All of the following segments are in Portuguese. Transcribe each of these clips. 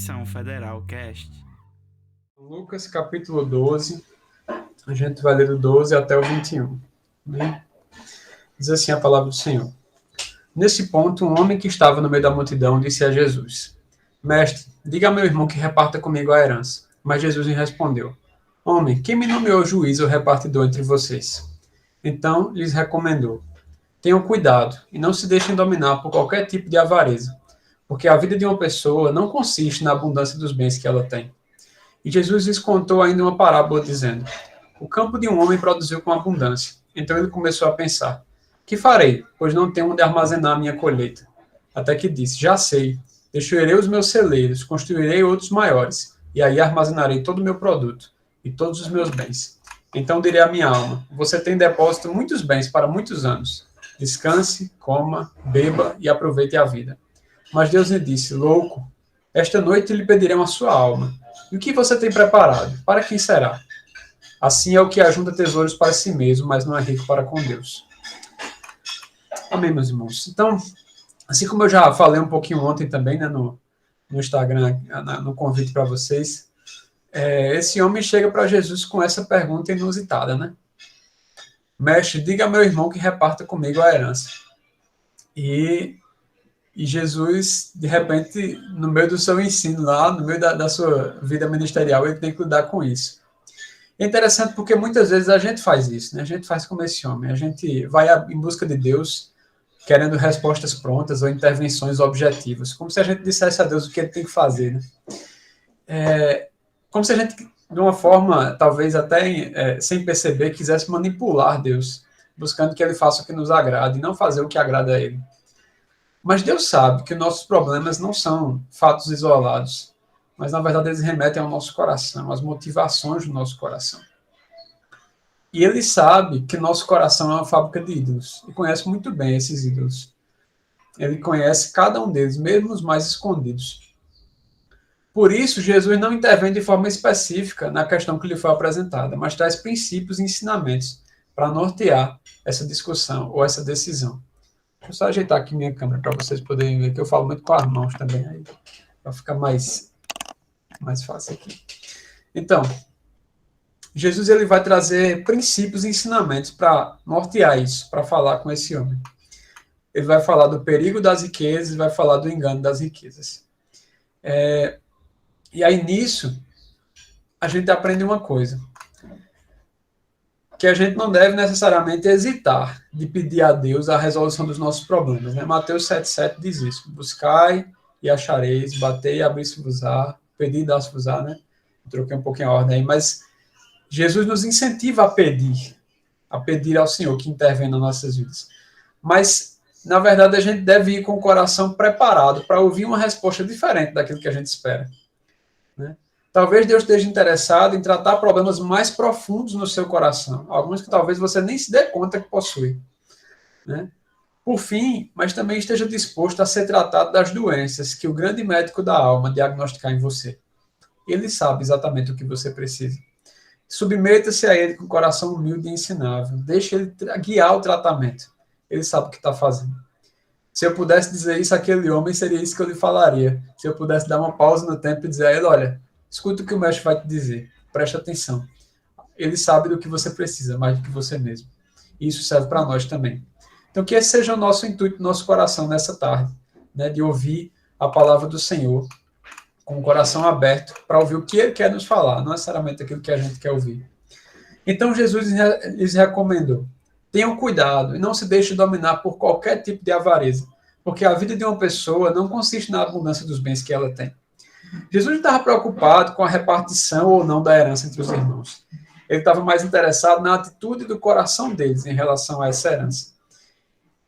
Missão Federal Cast. Lucas capítulo 12, a gente vai ler do 12 até o 21. Né? Diz assim a palavra do Senhor. Nesse ponto, um homem que estava no meio da multidão disse a Jesus: Mestre, diga a meu irmão que reparta comigo a herança. Mas Jesus lhe respondeu: Homem, quem me nomeou juiz ou repartidor entre vocês? Então lhes recomendou: Tenham cuidado e não se deixem dominar por qualquer tipo de avareza, porque a vida de uma pessoa não consiste na abundância dos bens que ela tem. E Jesus lhes contou ainda uma parábola, dizendo: O campo de um homem produziu com abundância. Então ele começou a pensar: Que farei, pois não tenho onde armazenar minha colheita? Até que disse: Já sei, destruirei os meus celeiros, construirei outros maiores, e aí armazenarei todo o meu produto e todos os meus bens. Então direi à minha alma: Você tem depósito muitos bens para muitos anos. Descanse, coma, beba e aproveite a vida. Mas Deus lhe disse: Louco, esta noite lhe pedirei a sua alma. E o que você tem preparado? Para quem será? Assim é o que ajunta tesouros para si mesmo, mas não é rico para com Deus. Amém, meus irmãos. Então, assim como eu já falei um pouquinho ontem também, né, no Instagram, no convite para vocês, esse homem chega para Jesus com essa pergunta inusitada, né? Mestre, diga a meu irmão que reparta comigo a herança. E Jesus, de repente, no meio do seu ensino lá, no meio da sua vida ministerial, ele tem que lidar com isso. É interessante porque muitas vezes a gente faz isso, né? A gente faz como esse homem. A gente vai em busca de Deus, querendo respostas prontas ou intervenções objetivas. Como se a gente dissesse a Deus o que ele tem que fazer, né? Como se a gente, de uma forma, talvez até sem perceber, quisesse manipular Deus, buscando que ele faça o que nos agrada e não fazer o que agrada a ele. Mas Deus sabe que nossos problemas não são fatos isolados, mas na verdade eles remetem ao nosso coração, às motivações do nosso coração. E ele sabe que nosso coração é uma fábrica de ídolos, e conhece muito bem esses ídolos. Ele conhece cada um deles, mesmo os mais escondidos. Por isso, Jesus não intervém de forma específica na questão que lhe foi apresentada, mas traz princípios e ensinamentos para nortear essa discussão ou essa decisão. Deixa eu só ajeitar aqui minha câmera para vocês poderem ver, que eu falo muito com as mãos também, aí para ficar mais fácil aqui. Então, Jesus ele vai trazer princípios e ensinamentos para nortear isso, para falar com esse homem. Ele vai falar do perigo das riquezas e vai falar do engano das riquezas. E aí, nisso, a gente aprende uma coisa, que a gente não deve necessariamente hesitar de pedir a Deus a resolução dos nossos problemas. Né? Mateus 7,7 diz isso: buscai e achareis, batei e abrir-se-vos-á, pedi e dar-se-vos-á, né? Troquei um pouquinho a ordem aí, mas Jesus nos incentiva a pedir ao Senhor que intervenha nas nossas vidas. Mas, na verdade, a gente deve ir com o coração preparado para ouvir uma resposta diferente daquilo que a gente espera. Né? Talvez Deus esteja interessado em tratar problemas mais profundos no seu coração, alguns que talvez você nem se dê conta que possui. Né? Por fim, mas também esteja disposto a ser tratado das doenças que o grande médico da alma diagnosticar em você. Ele sabe exatamente o que você precisa. Submeta-se a ele com o coração humilde e ensinável. Deixe ele guiar o tratamento. Ele sabe o que está fazendo. Se eu pudesse dizer isso àquele homem, seria isso que eu lhe falaria. Se eu pudesse dar uma pausa no tempo e dizer a ele: olha, escuta o que o mestre vai te dizer. Preste atenção. Ele sabe do que você precisa, mais do que você mesmo. E isso serve para nós também. Então, que esse seja o nosso intuito, nosso coração nessa tarde, né, de ouvir a palavra do Senhor com o coração aberto para ouvir o que ele quer nos falar, não necessariamente aquilo que a gente quer ouvir. Então, Jesus lhes recomendou: tenham cuidado e não se deixem dominar por qualquer tipo de avareza, porque a vida de uma pessoa não consiste na abundância dos bens que ela tem. Jesus não estava preocupado com a repartição ou não da herança entre os irmãos. Ele estava mais interessado na atitude do coração deles em relação a essa herança.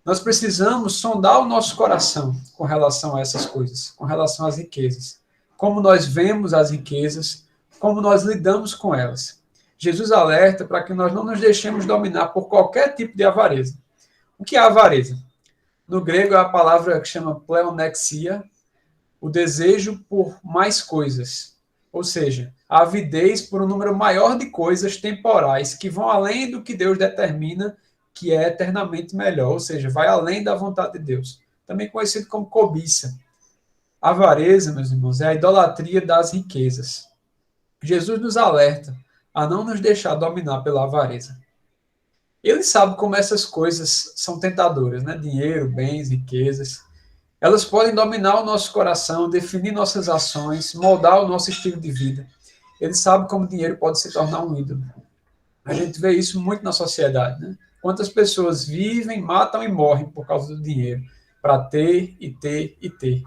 Nós precisamos sondar o nosso coração com relação a essas coisas, com relação às riquezas. Como nós vemos as riquezas, como nós lidamos com elas. Jesus alerta para que nós não nos deixemos dominar por qualquer tipo de avareza. O que é avareza? No grego é a palavra que chama pleonexia, o desejo por mais coisas. Ou seja, a avidez por um número maior de coisas temporais que vão além do que Deus determina que é eternamente melhor. Ou seja, vai além da vontade de Deus. Também conhecido como cobiça. A avareza, meus irmãos, é a idolatria das riquezas. Jesus nos alerta a não nos deixar dominar pela avareza. Ele sabe como essas coisas são tentadoras, né? Dinheiro, bens, riquezas. Elas podem dominar o nosso coração, definir nossas ações, moldar o nosso estilo de vida. Ele sabe como o dinheiro pode se tornar um ídolo. A gente vê isso muito na sociedade, né? Quantas pessoas vivem, matam e morrem por causa do dinheiro, para ter e ter e ter.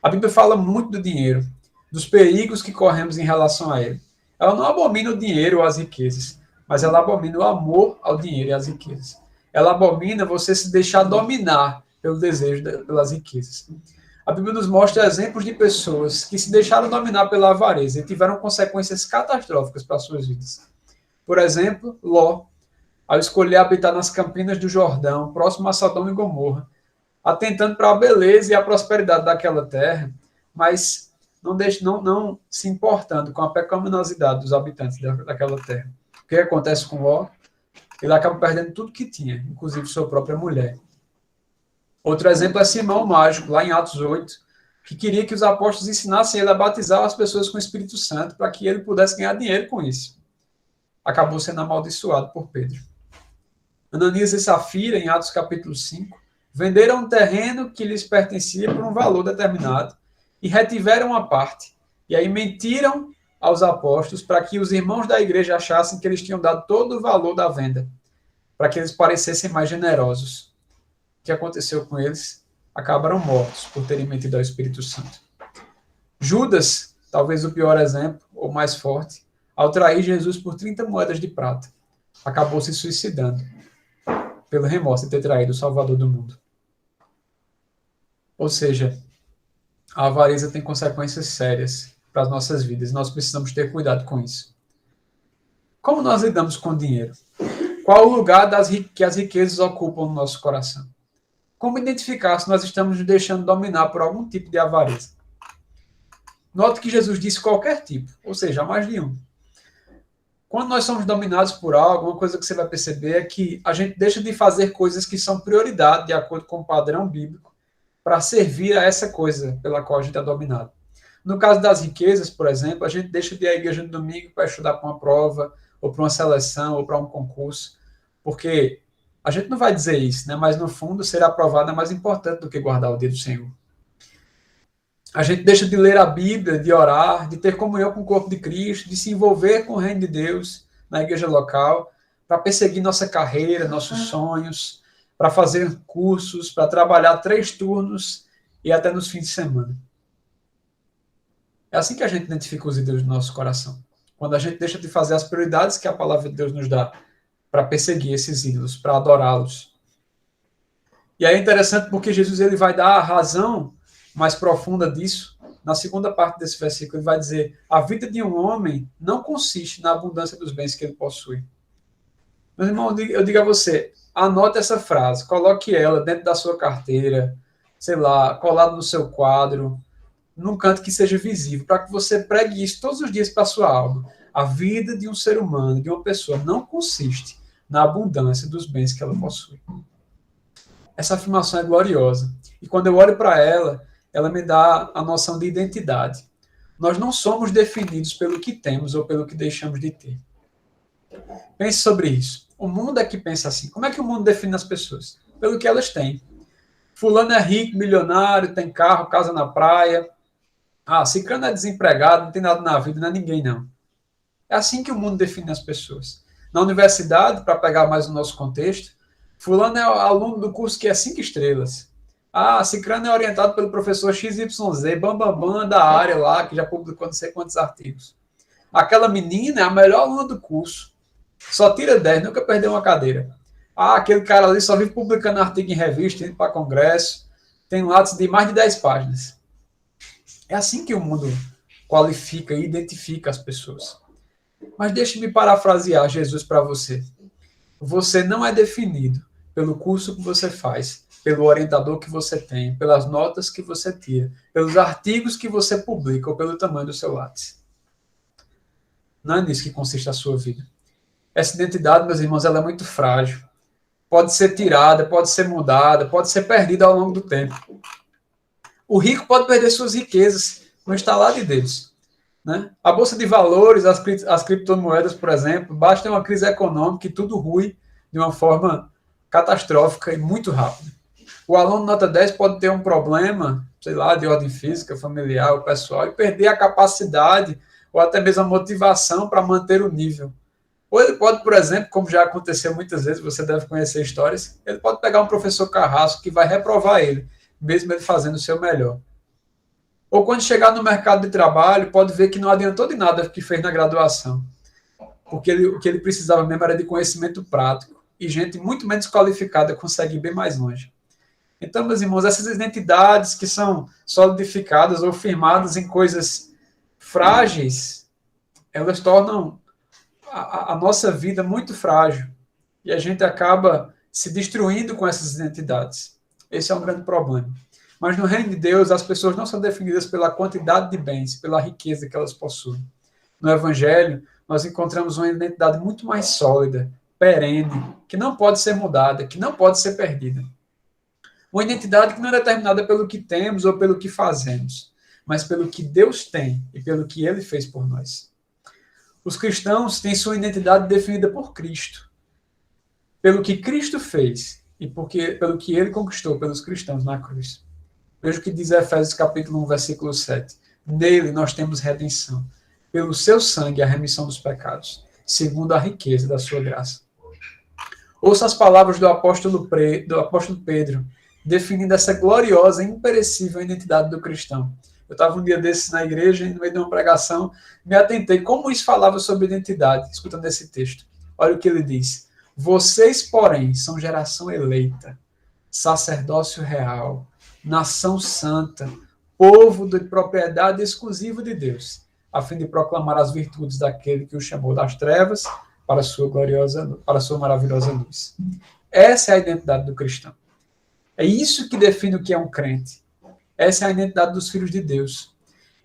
A Bíblia fala muito do dinheiro, dos perigos que corremos em relação a ele. Ela não abomina o dinheiro ou as riquezas, mas ela abomina o amor ao dinheiro e às riquezas. Ela abomina você se deixar dominar pelo desejo pelas riquezas. A Bíblia nos mostra exemplos de pessoas que se deixaram dominar pela avareza e tiveram consequências catastróficas para suas vidas. Por exemplo, Ló, ao escolher habitar nas campinas do Jordão, próximo a Sodoma e Gomorra, atentando para a beleza e a prosperidade daquela terra, mas não se importando com a pecaminosidade dos habitantes daquela terra. O que acontece com Ló? Ele acaba perdendo tudo que tinha, inclusive sua própria mulher. Outro exemplo é Simão o Mágico, lá em Atos 8, que queria que os apóstolos ensinassem ele a batizar as pessoas com o Espírito Santo para que ele pudesse ganhar dinheiro com isso. Acabou sendo amaldiçoado por Pedro. Ananias e Safira, em Atos capítulo 5, venderam um terreno que lhes pertencia por um valor determinado e retiveram a parte. E aí mentiram aos apóstolos para que os irmãos da igreja achassem que eles tinham dado todo o valor da venda, para que eles parecessem mais generosos. O que aconteceu com eles? Acabaram mortos por terem mentido ao Espírito Santo. Judas, talvez o pior exemplo, ou mais forte, ao trair Jesus por 30 moedas de prata, acabou se suicidando pelo remorso de ter traído o Salvador do mundo. Ou seja, a avareza tem consequências sérias para as nossas vidas. Nós precisamos ter cuidado com isso. Como nós lidamos com o dinheiro? Qual o lugar que as riquezas ocupam no nosso coração? Como identificar se nós estamos nos deixando dominar por algum tipo de avareza? Note que Jesus disse qualquer tipo, ou seja, mais de um. Quando nós somos dominados por algo, uma coisa que você vai perceber é que a gente deixa de fazer coisas que são prioridade, de acordo com o padrão bíblico, para servir a essa coisa pela qual a gente é dominado. No caso das riquezas, por exemplo, a gente deixa de ir à igreja no domingo para estudar para uma prova, ou para uma seleção, ou para um concurso, porque a gente não vai dizer isso, né? Mas no fundo, ser aprovado é mais importante do que guardar o dia do Senhor. A gente deixa de ler a Bíblia, de orar, de ter comunhão com o corpo de Cristo, de se envolver com o reino de Deus na igreja local, para perseguir nossa carreira, nossos sonhos, para fazer cursos, para trabalhar 3 turnos e até nos fins de semana. É assim que a gente identifica os ídolos do nosso coração. Quando a gente deixa de fazer as prioridades que a palavra de Deus nos dá para perseguir esses ídolos, para adorá-los. E aí é interessante porque Jesus ele vai dar a razão mais profunda disso. Na segunda parte desse versículo, ele vai dizer: a vida de um homem não consiste na abundância dos bens que ele possui. Meu irmão, eu digo a você, anote essa frase, coloque ela dentro da sua carteira, sei lá, colado no seu quadro, num canto que seja visível, para que você pregue isso todos os dias para a sua alma. A vida de um ser humano, de uma pessoa, não consiste na abundância dos bens que ela possui. Essa afirmação é gloriosa. E quando eu olho para ela, ela me dá a noção de identidade. Nós não somos definidos pelo que temos ou pelo que deixamos de ter. Pense sobre isso. O mundo é que pensa assim. Como é que o mundo define as pessoas? Pelo que elas têm. Fulano é rico, milionário, tem carro, casa na praia. Ah, ciclano é desempregado, não tem nada na vida, não é ninguém, não. É assim que o mundo define as pessoas. Na universidade, para pegar mais o nosso contexto, fulano é aluno do curso que é 5 estrelas. Ah, ciclano é orientado pelo professor XYZ, bambambam da área lá, que já publicou não sei quantos artigos. Aquela menina é a melhor aluna do curso. Só tira 10, nunca perdeu uma cadeira. Ah, aquele cara ali só vive publicando artigo em revista, indo para congresso, tem lápis de mais de 10 páginas. É assim que o mundo qualifica e identifica as pessoas. Mas deixe-me parafrasear Jesus para você. Você não é definido pelo curso que você faz, pelo orientador que você tem, pelas notas que você tira, pelos artigos que você publica ou pelo tamanho do seu lápis. Não é nisso que consiste a sua vida. Essa identidade, meus irmãos, ela é muito frágil. Pode ser tirada, pode ser mudada, pode ser perdida ao longo do tempo. O rico pode perder suas riquezas no estalar de Deus. Né? A bolsa de valores, as criptomoedas, por exemplo, basta uma crise econômica e tudo rui de uma forma catastrófica e muito rápida. O aluno nota 10 pode ter um problema, sei lá, de ordem física, familiar, ou pessoal, e perder a capacidade ou até mesmo a motivação para manter o nível. Ou ele pode, por exemplo, como já aconteceu muitas vezes, você deve conhecer histórias, ele pode pegar um professor carrasco que vai reprovar ele, mesmo ele fazendo o seu melhor. Ou quando chegar no mercado de trabalho, pode ver que não adiantou de nada o que fez na graduação, porque o que ele precisava mesmo era de conhecimento prático, e gente muito menos qualificada consegue ir bem mais longe. Então, meus irmãos, essas identidades que são solidificadas ou firmadas em coisas frágeis, elas tornam a nossa vida muito frágil. E a gente acaba se destruindo com essas identidades. Esse é um grande problema. Mas no reino de Deus, as pessoas não são definidas pela quantidade de bens, pela riqueza que elas possuem. No Evangelho, nós encontramos uma identidade muito mais sólida, perene, que não pode ser mudada, que não pode ser perdida. Uma identidade que não é determinada pelo que temos ou pelo que fazemos, mas pelo que Deus tem e pelo que Ele fez por nós. Os cristãos têm sua identidade definida por Cristo, pelo que Cristo fez e pelo que Ele conquistou pelos cristãos na cruz. Veja o que diz Efésios capítulo 1, versículo 7. Nele nós temos redenção, pelo seu sangue a remissão dos pecados, segundo a riqueza da sua graça. Ouça as palavras do apóstolo Pedro, definindo essa gloriosa e imperecível identidade do cristão. Eu estava um dia desses na igreja e no meio de uma pregação me atentei como isso falava sobre identidade, escutando esse texto. Olha o que ele diz. Vocês, porém, são geração eleita, sacerdócio real, nação santa, povo de propriedade exclusiva de Deus, a fim de proclamar as virtudes daquele que o chamou das trevas para a sua maravilhosa luz. Essa é a identidade do cristão. É isso que define o que é um crente. Essa é a identidade dos filhos de Deus.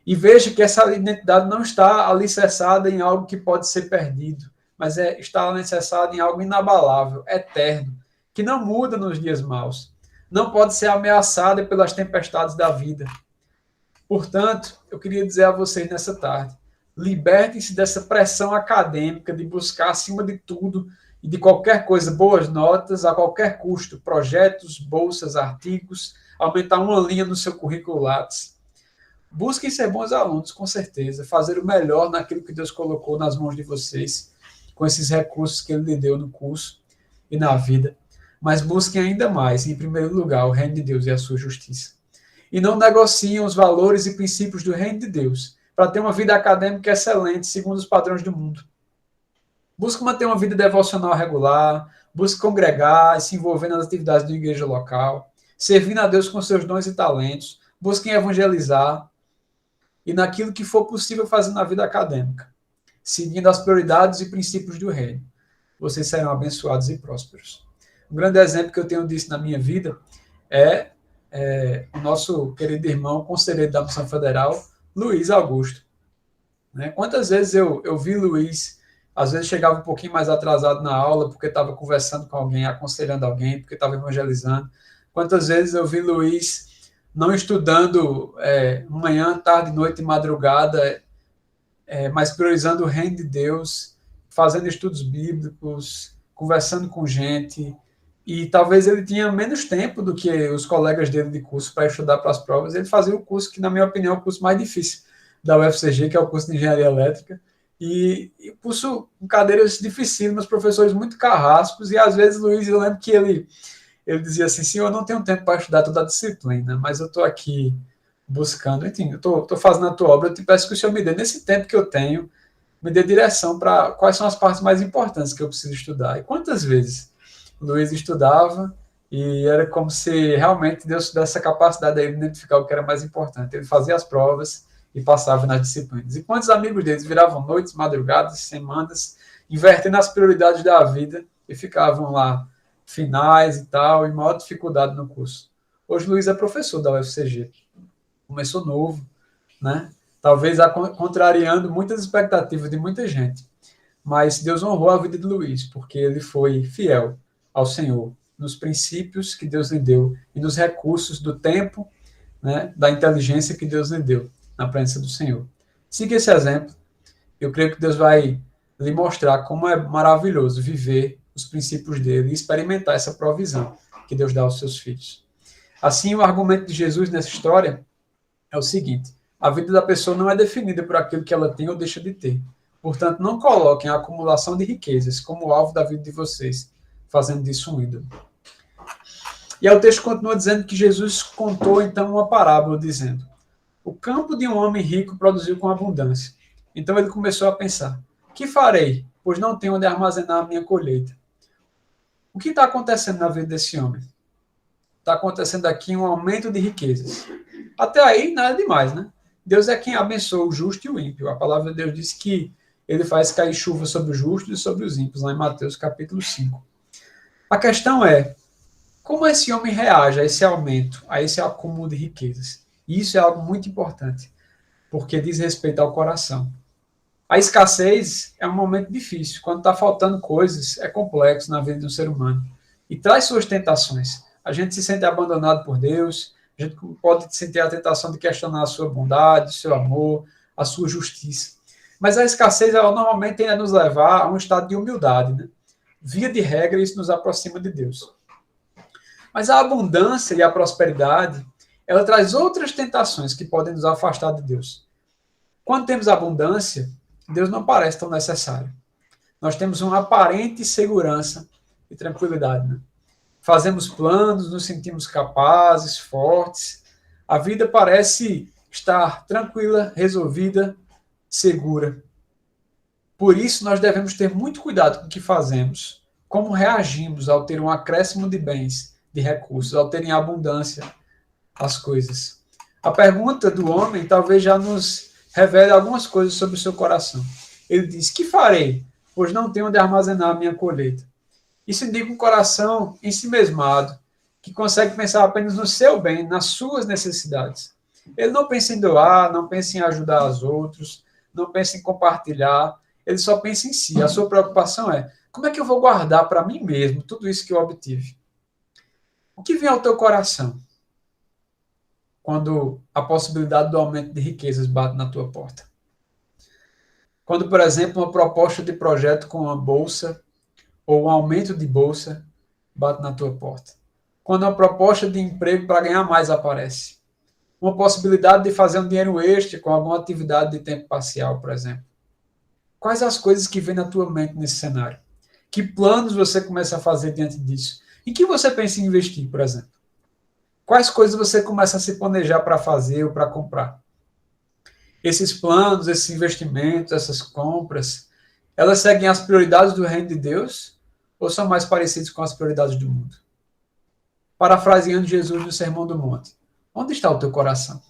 E veja que essa identidade não está alicerçada em algo que pode ser perdido, mas está alicerçada em algo inabalável, eterno, que não muda nos dias maus. Não pode ser ameaçada pelas tempestades da vida. Portanto, eu queria dizer a vocês nessa tarde, libertem-se dessa pressão acadêmica de buscar, acima de tudo e de qualquer coisa, boas notas a qualquer custo, projetos, bolsas, artigos, aumentar uma linha no seu currículo Lattes. Busquem ser bons alunos, com certeza, fazer o melhor naquilo que Deus colocou nas mãos de vocês, com esses recursos que Ele lhe deu no curso e na vida. Mas busquem ainda mais, em primeiro lugar, o reino de Deus e a sua justiça. E não negociem os valores e princípios do reino de Deus para ter uma vida acadêmica excelente, segundo os padrões do mundo. Busque manter uma vida devocional regular, busque congregar e se envolver nas atividades da igreja local, servindo a Deus com seus dons e talentos, busquem evangelizar e naquilo que for possível fazer na vida acadêmica, seguindo as prioridades e princípios do reino. Vocês serão abençoados e prósperos. Um grande exemplo que eu tenho disso na minha vida é o nosso querido irmão, conselheiro da Missão Federal, Luiz Augusto. Né? Quantas vezes eu vi Luiz, às vezes chegava um pouquinho mais atrasado na aula, porque estava conversando com alguém, aconselhando alguém, porque estava evangelizando. Quantas vezes eu vi Luiz não estudando manhã, tarde, noite e madrugada, mas priorizando o reino de Deus, fazendo estudos bíblicos, conversando com gente, e talvez ele tinha menos tempo do que os colegas dele de curso para estudar para as provas. Ele fazia o curso que, na minha opinião, é o curso mais difícil da UFCG, que é o curso de Engenharia Elétrica, e curso com cadeiras dificílimas, professores muito carrascos, e às vezes, Luiz, eu lembro que ele dizia assim, senhor, eu não tenho tempo para estudar toda a disciplina, mas eu estou aqui buscando, enfim, eu estou fazendo a tua obra, eu te peço que o senhor me dê, nesse tempo que eu tenho, me dê direção para quais são as partes mais importantes que eu preciso estudar. E quantas vezes Luiz estudava e era como se realmente Deus tivesse a capacidade de identificar o que era mais importante. Ele fazia as provas e passava nas disciplinas. E quantos amigos deles viravam noites, madrugadas, semanas, invertendo as prioridades da vida e ficavam lá, finais e tal, em maior dificuldade no curso. Hoje Luiz é professor da UFCG. Começou novo, né? Talvez contrariando muitas expectativas de muita gente. Mas Deus honrou a vida de Luiz, porque ele foi fiel ao Senhor, nos princípios que Deus lhe deu e nos recursos do tempo né, da inteligência que Deus lhe deu na presença do Senhor. Siga esse exemplo. Eu creio que Deus vai lhe mostrar como é maravilhoso viver os princípios dele e experimentar essa provisão que Deus dá aos seus filhos. Assim, o argumento de Jesus nessa história é o seguinte: a vida da pessoa não é definida por aquilo que ela tem ou deixa de ter. Portanto, não coloquem a acumulação de riquezas como alvo da vida de vocês, fazendo disso um ídolo. E aí o texto continua dizendo que Jesus contou então uma parábola, dizendo: o campo de um homem rico produziu com abundância. Então ele começou a pensar: que farei, pois não tenho onde armazenar a minha colheita? O que está acontecendo na vida desse homem? Está acontecendo aqui um aumento de riquezas. Até aí, nada demais, né? Deus é quem abençoa o justo e o ímpio. A palavra de Deus diz que ele faz cair chuva sobre os justos e sobre os ímpios, lá em Mateus capítulo 5. A questão é, como esse homem reage a esse aumento, a esse acúmulo de riquezas? E isso é algo muito importante, porque diz respeito ao coração. A escassez é um momento difícil. Quando está faltando coisas, é complexo na vida de um ser humano. E traz suas tentações. A gente se sente abandonado por Deus, a gente pode sentir a tentação de questionar a sua bondade, o seu amor, a sua justiça. Mas a escassez, ela normalmente tende a nos levar a um estado de humildade, né? Via de regra, isso nos aproxima de Deus. Mas a abundância e a prosperidade, ela traz outras tentações que podem nos afastar de Deus. Quando temos abundância, Deus não parece tão necessário. Nós temos uma aparente segurança e tranquilidade, né? Fazemos planos, nos sentimos capazes, fortes. A vida parece estar tranquila, resolvida, segura. Por isso, nós devemos ter muito cuidado com o que fazemos, como reagimos ao ter um acréscimo de bens, de recursos, ao ter em abundância as coisas. A pergunta do homem talvez já nos revele algumas coisas sobre o seu coração. Ele diz: que farei, pois não tenho onde armazenar a minha colheita? Isso indica um coração ensimesmado, que consegue pensar apenas no seu bem, nas suas necessidades. Ele não pensa em doar, não pensa em ajudar os outros, não pensa em compartilhar, ele só pensa em si. A sua preocupação é: como é que eu vou guardar para mim mesmo tudo isso que eu obtive? O que vem ao teu coração quando a possibilidade do aumento de riquezas bate na tua porta? Quando, por exemplo, uma proposta de projeto com uma bolsa ou um aumento de bolsa bate na tua porta. Quando uma proposta de emprego para ganhar mais aparece. Uma possibilidade de fazer um dinheiro extra com alguma atividade de tempo parcial, por exemplo. Quais as coisas que vêm na tua mente nesse cenário? Que planos você começa a fazer diante disso? Em que você pensa em investir, por exemplo? Quais coisas você começa a se planejar para fazer ou para comprar? Esses planos, esses investimentos, essas compras, elas seguem as prioridades do reino de Deus ou são mais parecidos com as prioridades do mundo? Parafraseando Jesus no Sermão do Monte: onde está o teu coração?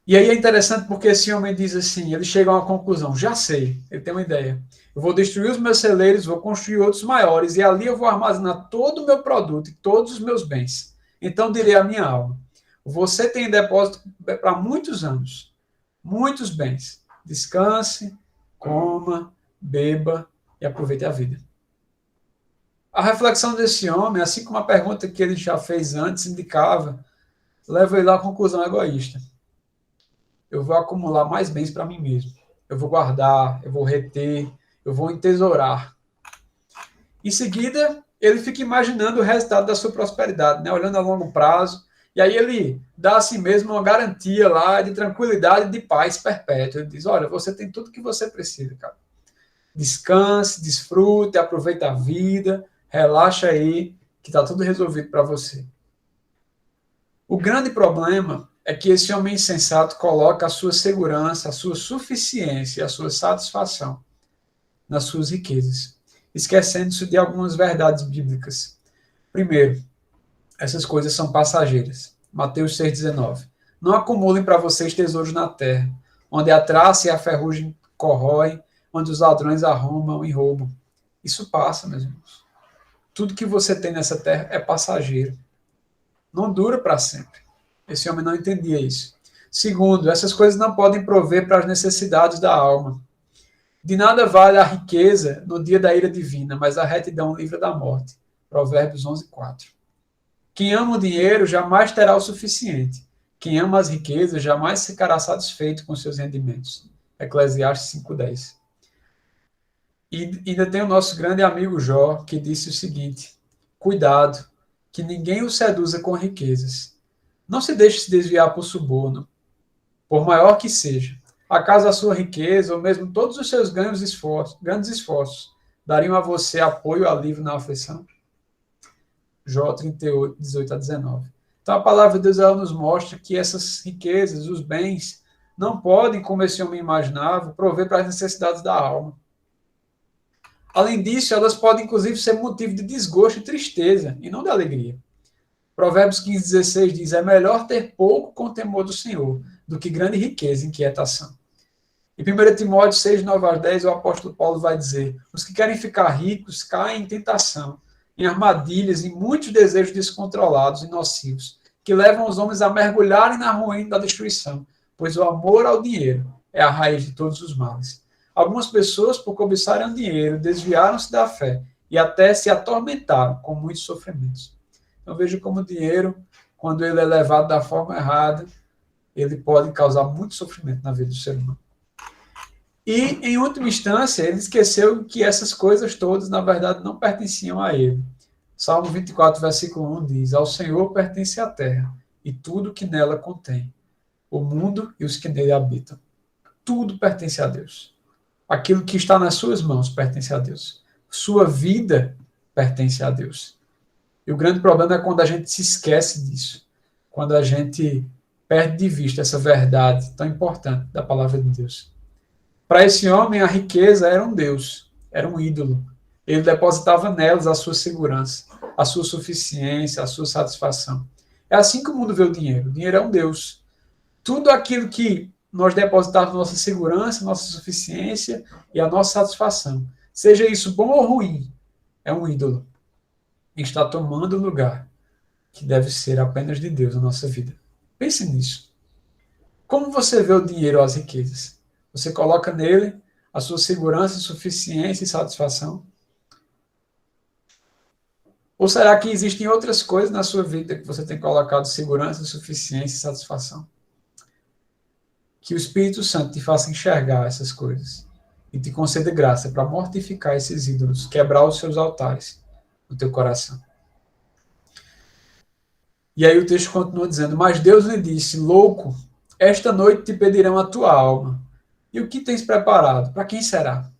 E aí é interessante porque esse homem diz assim, ele chega a uma conclusão: já sei, ele tem uma ideia. Eu vou destruir os meus celeiros, vou construir outros maiores, e ali eu vou armazenar todo o meu produto e todos os meus bens. Então direi à minha alma: você tem depósito para muitos anos, muitos bens. Descanse, coma, beba e aproveite a vida. A reflexão desse homem, assim como a pergunta que ele já fez antes indicava, leva ele à conclusão egoísta. Eu vou acumular mais bens para mim mesmo. Eu vou guardar, eu vou reter, eu vou entesourar. Em seguida, ele fica imaginando o resultado da sua prosperidade, né? Olhando a longo prazo. E aí ele dá a si mesmo uma garantia lá de tranquilidade e de paz perpétua. Ele diz: olha, você tem tudo que você precisa, cara. Descanse, desfrute, aproveite a vida, relaxa aí, que está tudo resolvido para você. O grande problema é que esse homem insensato coloca a sua segurança, a sua suficiência, a sua satisfação nas suas riquezas, esquecendo-se de algumas verdades bíblicas. Primeiro, essas coisas são passageiras. Mateus 6,19. Não acumulem para vocês tesouros na terra, onde a traça e a ferrugem corroem, onde os ladrões arrombam e roubam. Isso passa, meus irmãos. Tudo que você tem nessa terra é passageiro. Não dura para sempre. Esse homem não entendia isso. Segundo, essas coisas não podem prover para as necessidades da alma. De nada vale a riqueza no dia da ira divina, mas a retidão livra da morte. Provérbios 11:4. Quem ama o dinheiro jamais terá o suficiente. Quem ama as riquezas jamais ficará satisfeito com seus rendimentos. Eclesiastes 5:10. E ainda tem o nosso grande amigo Jó, que disse o seguinte: cuidado, que ninguém o seduza com riquezas. Não se deixe se desviar por suborno, por maior que seja. Acaso a sua riqueza, ou mesmo todos os seus grandes esforços, dariam a você apoio e alívio na aflição? Jó 38, 18 a 19. Então a palavra de Deus ela nos mostra que essas riquezas, os bens, não podem, como esse homem imaginava, prover para as necessidades da alma. Além disso, elas podem inclusive ser motivo de desgosto e tristeza, e não de alegria. Provérbios 15:16 diz: é melhor ter pouco com temor do Senhor do que grande riqueza e inquietação. Em 1 Timóteo 6:9 a 10, o apóstolo Paulo vai dizer: os que querem ficar ricos caem em tentação, em armadilhas e muitos desejos descontrolados e nocivos, que levam os homens a mergulharem na ruína da destruição, pois o amor ao dinheiro é a raiz de todos os males. Algumas pessoas, por cobiçarem o dinheiro, desviaram-se da fé e até se atormentaram com muitos sofrimentos. Eu vejo como o dinheiro, quando ele é levado da forma errada, ele pode causar muito sofrimento na vida do ser humano. E, em última instância, ele esqueceu que essas coisas todas, na verdade, não pertenciam a ele. Salmo 24, versículo 1 diz: ao Senhor pertence a terra e tudo que nela contém, o mundo e os que nele habitam. Tudo pertence a Deus. Aquilo que está nas suas mãos pertence a Deus. Sua vida pertence a Deus. E o grande problema é quando a gente se esquece disso, quando a gente perde de vista essa verdade tão importante da palavra de Deus. Para esse homem, a riqueza era um Deus, era um ídolo. Ele depositava nelas a sua segurança, a sua suficiência, a sua satisfação. É assim que o mundo vê o dinheiro. O dinheiro é um Deus. Tudo aquilo que nós depositarmos nossa segurança, nossa suficiência e a nossa satisfação, seja isso bom ou ruim, é um ídolo. E está tomando o lugar que deve ser apenas de Deus na nossa vida. Pense nisso. Como você vê o dinheiro ou as riquezas? Você coloca nele a sua segurança, suficiência e satisfação? Ou será que existem outras coisas na sua vida que você tem colocado segurança, suficiência e satisfação? Que o Espírito Santo te faça enxergar essas coisas e te conceda graça para mortificar esses ídolos, quebrar os seus altares no teu coração. E aí o texto continua dizendo: mas Deus lhe disse: louco, esta noite te pedirão a tua alma. E o que tens preparado? Para quem será?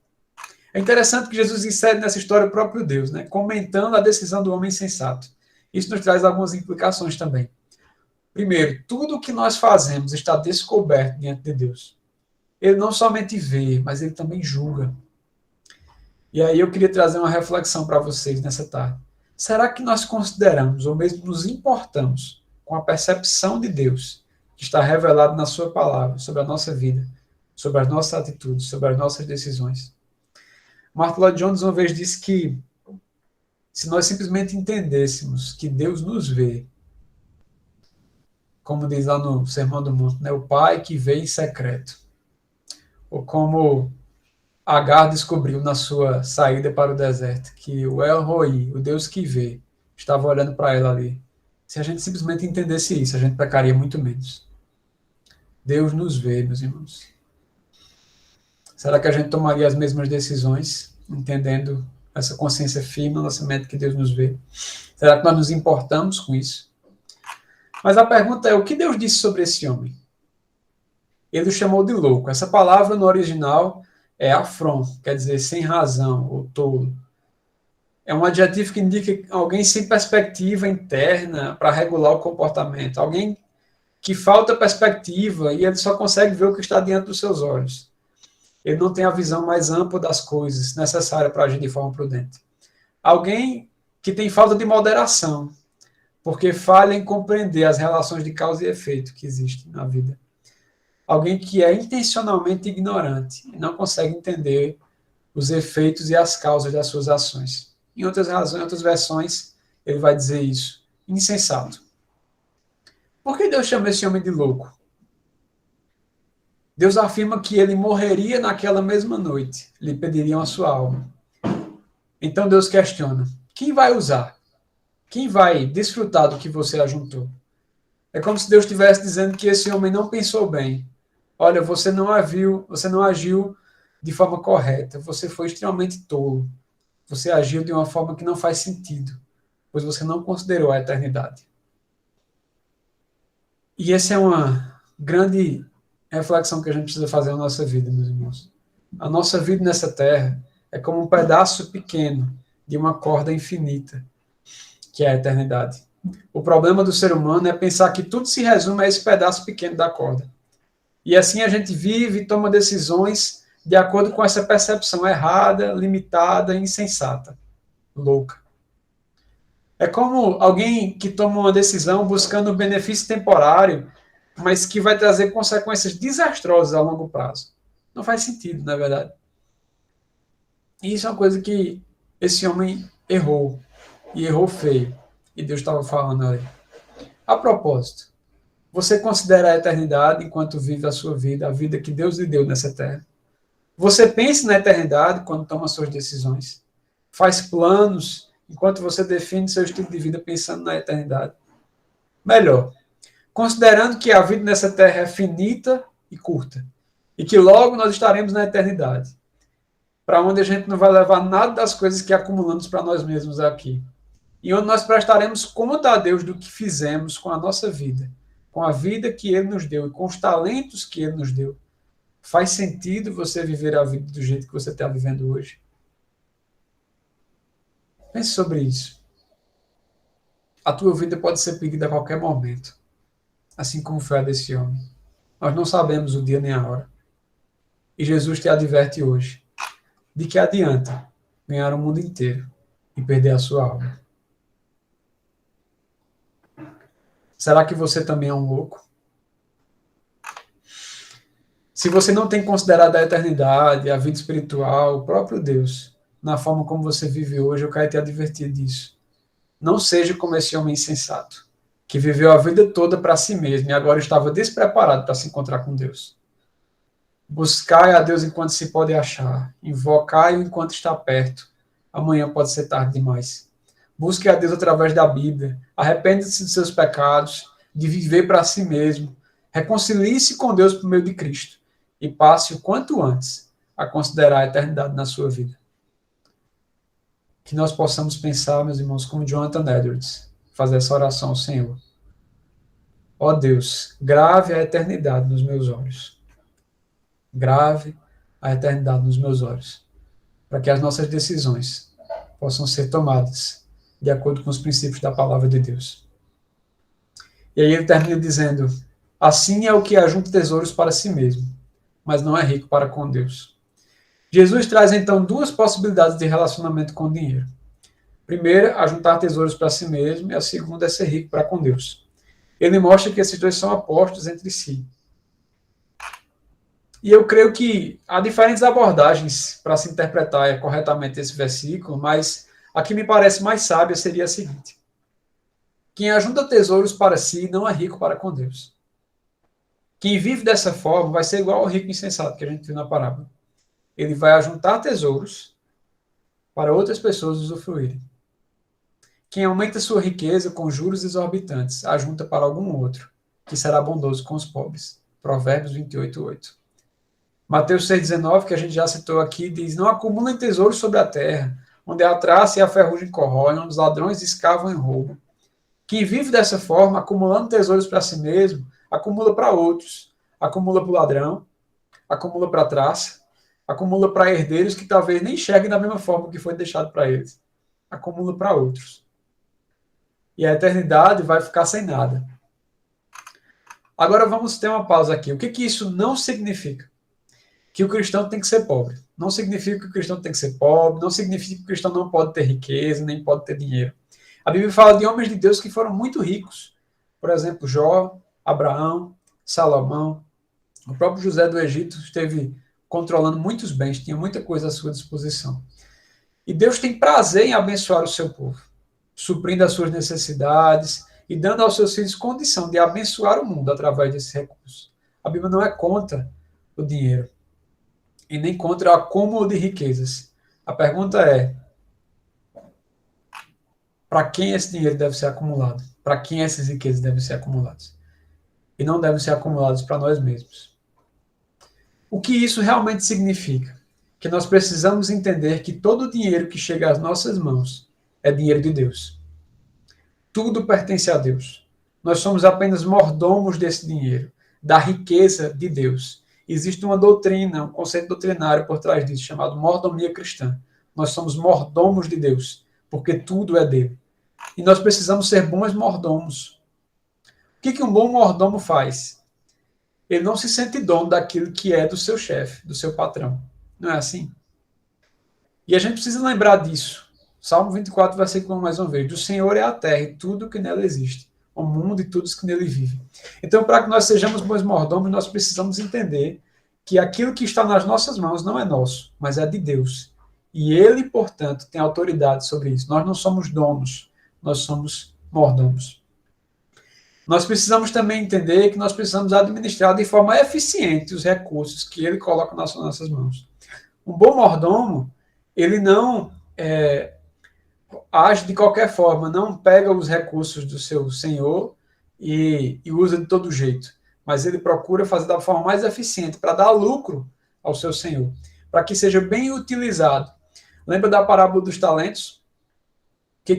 É interessante que Jesus insere nessa história o próprio Deus, né? Comentando a decisão do homem sensato. Isso nos traz algumas implicações também. Primeiro, tudo o que nós fazemos está descoberto diante de Deus. Ele não somente vê, mas ele também julga. E aí eu queria trazer uma reflexão para vocês nessa tarde. Será que nós consideramos, ou mesmo nos importamos, com a percepção de Deus, que está revelado na sua palavra, sobre a nossa vida, sobre as nossas atitudes, sobre as nossas decisões? Martin Lloyd Jones uma vez disse que se nós simplesmente entendêssemos que Deus nos vê, como diz lá no Sermão do Monte, né, o Pai que vê em secreto, ou como Agar descobriu na sua saída para o deserto, que o El Roi, o Deus que vê, estava olhando para ela ali. Se a gente simplesmente entendesse isso, a gente pecaria muito menos. Deus nos vê, meus irmãos. Será que a gente tomaria as mesmas decisões, entendendo essa consciência firme no nossa mente que Deus nos vê? Será que nós nos importamos com isso? Mas a pergunta é, o que Deus disse sobre esse homem? Ele o chamou de louco. Essa palavra no original é afron, quer dizer sem razão, ou tolo. É um adjetivo que indica alguém sem perspectiva interna para regular o comportamento. Alguém que falta perspectiva e ele só consegue ver o que está diante dos seus olhos. Ele não tem a visão mais ampla das coisas necessária para agir de forma prudente. Alguém que tem falta de moderação, porque falha em compreender as relações de causa e efeito que existem na vida. Alguém que é intencionalmente ignorante e não consegue entender os efeitos e as causas das suas ações. Em outras versões, ele vai dizer isso. Insensato. Por que Deus chama esse homem de louco? Deus afirma que ele morreria naquela mesma noite. Lhe pediriam a sua alma. Então Deus questiona: quem vai usar? Quem vai desfrutar do que você ajuntou? É como se Deus estivesse dizendo que esse homem não pensou bem. Olha, você não agiu de forma correta, você foi extremamente tolo. Você agiu de uma forma que não faz sentido, pois você não considerou a eternidade. E essa é uma grande reflexão que a gente precisa fazer na nossa vida, meus irmãos. A nossa vida nessa terra é como um pedaço pequeno de uma corda infinita, que é a eternidade. O problema do ser humano é pensar que tudo se resume a esse pedaço pequeno da corda. E assim a gente vive e toma decisões de acordo com essa percepção errada, limitada, insensata, louca. É como alguém que toma uma decisão buscando um benefício temporário, mas que vai trazer consequências desastrosas a longo prazo. Não faz sentido, na verdade. E isso é uma coisa que esse homem errou, e errou feio. E Deus estava falando ali. A propósito, você considera a eternidade enquanto vive a sua vida, a vida que Deus lhe deu nessa terra? Você pensa na eternidade quando toma suas decisões? Faz planos enquanto você define seu estilo de vida pensando na eternidade? Melhor, considerando que a vida nessa terra é finita e curta, e que logo nós estaremos na eternidade, para onde a gente não vai levar nada das coisas que acumulamos para nós mesmos aqui, e onde nós prestaremos conta a Deus do que fizemos com a nossa vida, com a vida que Ele nos deu e com os talentos que Ele nos deu. Faz sentido você viver a vida do jeito que você está vivendo hoje? Pense sobre isso. A tua vida pode ser perdida a qualquer momento, assim como foi a desse homem. Nós não sabemos o dia nem a hora. E Jesus te adverte hoje. De que adianta ganhar o mundo inteiro e perder a sua alma? Será que você também é um louco? Se você não tem considerado a eternidade, a vida espiritual, o próprio Deus, na forma como você vive hoje, eu quero te advertir disso. Não seja como esse homem insensato, que viveu a vida toda para si mesmo e agora estava despreparado para se encontrar com Deus. Buscai a Deus enquanto se pode achar, invocai-o enquanto está perto. Amanhã pode ser tarde demais. Busque a Deus através da Bíblia, arrependa-se de seus pecados, de viver para si mesmo, reconcilie-se com Deus por meio de Cristo e passe o quanto antes a considerar a eternidade na sua vida. Que nós possamos pensar, meus irmãos, como Jonathan Edwards, fazer essa oração ao Senhor. Ó Deus, grave a eternidade nos meus olhos. Grave a eternidade nos meus olhos, para que as nossas decisões possam ser tomadas de acordo com os princípios da palavra de Deus. E aí ele termina dizendo: assim é o que ajunta tesouros para si mesmo, mas não é rico para com Deus. Jesus traz então duas possibilidades de relacionamento com o dinheiro. Primeira, ajuntar tesouros para si mesmo, e a segunda é ser rico para com Deus. Ele mostra que esses dois são opostos entre si. E eu creio que há diferentes abordagens para se interpretar corretamente esse versículo, mas a que me parece mais sábia seria a seguinte: quem ajunta tesouros para si não é rico para com Deus. Quem vive dessa forma vai ser igual ao rico insensato que a gente viu na parábola. Ele vai ajuntar tesouros para outras pessoas usufruírem. Quem aumenta sua riqueza com juros exorbitantes, ajunta para algum outro, que será bondoso com os pobres. Provérbios 28:8. Mateus 6,19, que a gente já citou aqui, diz: não acumulem tesouros sobre a terra, onde a traça e a ferrugem corroem, onde os ladrões escavam e roubam. Quem vive dessa forma, acumulando tesouros para si mesmo, acumula para outros, acumula para o ladrão, acumula para a traça, acumula para herdeiros que talvez nem enxerguem da mesma forma que foi deixado para eles, acumula para outros. E a eternidade vai ficar sem nada. Agora vamos ter uma pausa aqui. O que isso não significa? Que o cristão tem que ser pobre. Não significa que o cristão tem que ser pobre, não significa que o cristão não pode ter riqueza, nem pode ter dinheiro. A Bíblia fala de homens de Deus que foram muito ricos. Por exemplo, Jó, Abraão, Salomão. O próprio José do Egito esteve controlando muitos bens, tinha muita coisa à sua disposição. E Deus tem prazer em abençoar o seu povo, suprindo as suas necessidades e dando aos seus filhos condição de abençoar o mundo através desses recursos. A Bíblia não é contra o dinheiro e nem contra o acúmulo de riquezas. A pergunta é: para quem esse dinheiro deve ser acumulado, para quem essas riquezas devem ser acumuladas. E não devem ser acumuladas para nós mesmos. O que isso realmente significa? Que nós precisamos entender que todo o dinheiro que chega às nossas mãos é dinheiro de Deus. Tudo pertence a Deus. Nós somos apenas mordomos desse dinheiro, da riqueza de Deus. Existe uma doutrina, um conceito doutrinário por trás disso, chamado mordomia cristã. Nós somos mordomos de Deus, porque tudo é dele. E nós precisamos ser bons mordomos. O que um bom mordomo faz? Ele não se sente dono daquilo que é do seu chefe, do seu patrão. Não é assim? E a gente precisa lembrar disso. Salmo 24, versículo 1, mais uma vez. Do Senhor é a terra e tudo que nela existe, o mundo e tudo que nele vive. Então, para que nós sejamos bons mordomos, nós precisamos entender que aquilo que está nas nossas mãos não é nosso, mas é de Deus. E ele, portanto, tem autoridade sobre isso. Nós não somos donos, nós somos mordomos. Nós precisamos também entender que nós precisamos administrar de forma eficiente os recursos que ele coloca nas nossas mãos. Um bom mordomo, ele não age de qualquer forma, não pega os recursos do seu senhor e usa de todo jeito, mas ele procura fazer da forma mais eficiente para dar lucro ao seu senhor, para que seja bem utilizado. Lembra da parábola dos talentos? O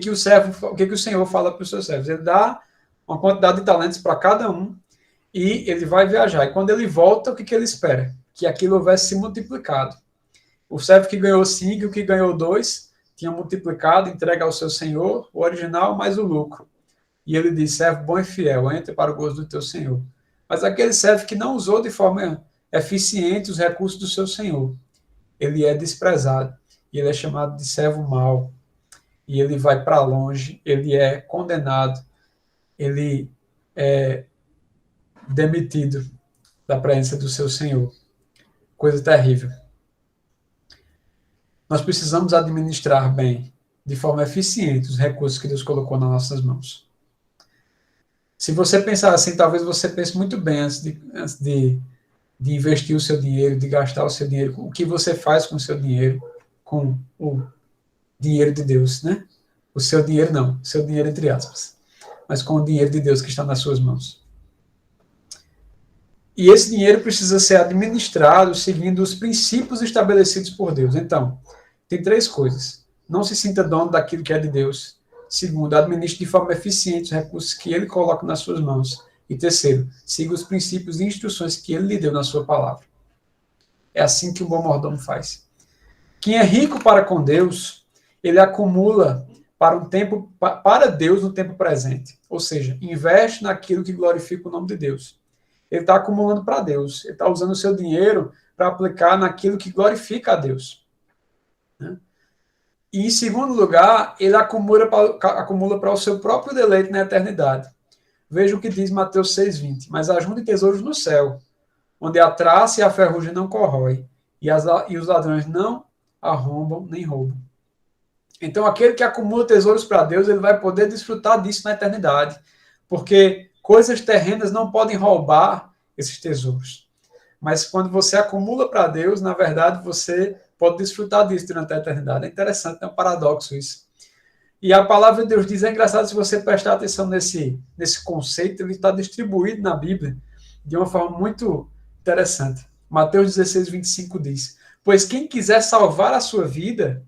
que o senhor fala para os seus servos? Ele dá uma quantidade de talentos para cada um e ele vai viajar. E quando ele volta, o que ele espera? Que aquilo houvesse se multiplicado. O servo que ganhou 5 e o que ganhou 2 tinha multiplicado, entregue ao seu senhor o original mais o lucro. E ele diz: servo bom e fiel, entre para o gozo do teu senhor. Mas aquele servo que não usou de forma eficiente os recursos do seu senhor, ele é desprezado. E ele é chamado de servo mau. E ele vai para longe, ele é condenado, ele é demitido da presença do seu senhor. Coisa terrível. Nós precisamos administrar bem, de forma eficiente, os recursos que Deus colocou nas nossas mãos. Se você pensar assim, talvez você pense muito bem antes de investir o seu dinheiro, de gastar o seu dinheiro, o que você faz com o seu dinheiro, com o dinheiro de Deus, né? O seu dinheiro não, o seu dinheiro entre aspas, mas com o dinheiro de Deus que está nas suas mãos. E esse dinheiro precisa ser administrado seguindo os princípios estabelecidos por Deus. Então, tem 3 coisas. Não se sinta dono daquilo que é de Deus. Segundo, administre de forma eficiente os recursos que ele coloca nas suas mãos. E terceiro, siga os princípios e instruções que ele lhe deu na sua palavra. É assim que um bom mordomo faz. Quem é rico para com Deus, ele acumula para Deus no tempo presente. Ou seja, investe naquilo que glorifica o nome de Deus. Ele está acumulando para Deus. Ele está usando o seu dinheiro para aplicar naquilo que glorifica a Deus. Né? E, em segundo lugar, ele acumula para o seu próprio deleite na eternidade. Veja o que diz Mateus 6,20. Mas ajunte tesouros no céu, onde a traça e a ferrugem não corrói, e os ladrões não arrombam nem roubam. Então, aquele que acumula tesouros para Deus, ele vai poder desfrutar disso na eternidade, porque coisas terrenas não podem roubar esses tesouros. Mas quando você acumula para Deus, na verdade, você pode desfrutar disso durante a eternidade. É interessante, é um paradoxo isso. E a palavra de Deus diz, é engraçado se você prestar atenção nesse conceito, ele está distribuído na Bíblia de uma forma muito interessante. Mateus 16:25 diz, pois quem quiser salvar a sua vida,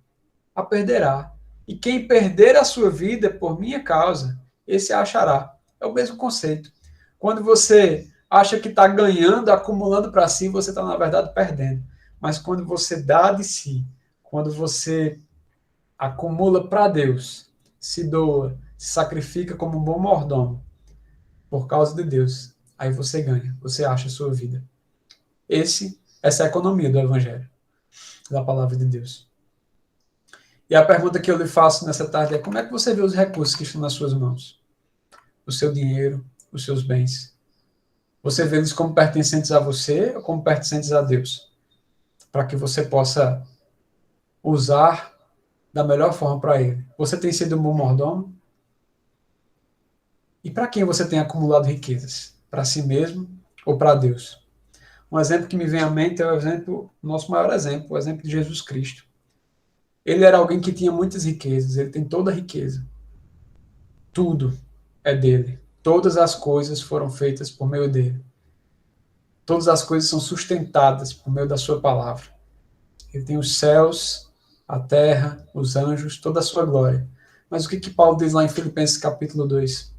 a perderá. E quem perder a sua vida por minha causa, esse a achará. É o mesmo conceito. Quando você acha que está ganhando, acumulando para si, você está, na verdade, perdendo. Mas quando você dá de si, quando você acumula para Deus, se doa, se sacrifica como um bom mordomo, por causa de Deus, aí você ganha, você acha a sua vida. Essa é a economia do Evangelho, da palavra de Deus. E a pergunta que eu lhe faço nessa tarde é, como é que você vê os recursos que estão nas suas mãos? O seu dinheiro, os seus bens. Você vê eles como pertencentes a você ou como pertencentes a Deus? Para que você possa usar da melhor forma para ele. Você tem sido um bom mordomo? E para quem você tem acumulado riquezas? Para si mesmo ou para Deus? Um exemplo que me vem à mente é o nosso maior exemplo, o exemplo de Jesus Cristo. Ele era alguém que tinha muitas riquezas, ele tem toda a riqueza. Tudo é dele. Todas as coisas foram feitas por meio dele. Todas as coisas são sustentadas por meio da sua palavra. Ele tem os céus, a terra, os anjos, toda a sua glória. Mas o que Paulo diz lá em Filipenses capítulo 2?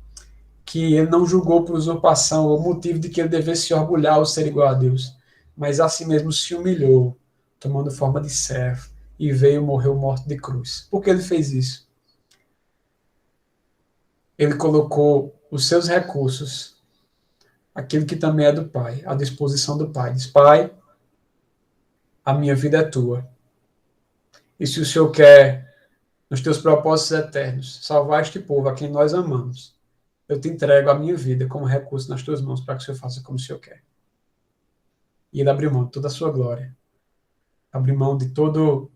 Que ele não julgou por usurpação ou motivo de que ele devesse se orgulhar ou ser igual a Deus, mas a si mesmo se humilhou, tomando forma de servo, e veio morrer morte de cruz. Por que ele fez isso? Ele colocou os seus recursos, aquilo que também é do Pai, à disposição do Pai. Diz, Pai, a minha vida é tua. E se o Senhor quer, nos teus propósitos eternos, salvar este povo a quem nós amamos, eu te entrego a minha vida como recurso nas tuas mãos para que o Senhor faça como o Senhor quer. E ele abriu mão de toda a sua glória, abriu mão de toda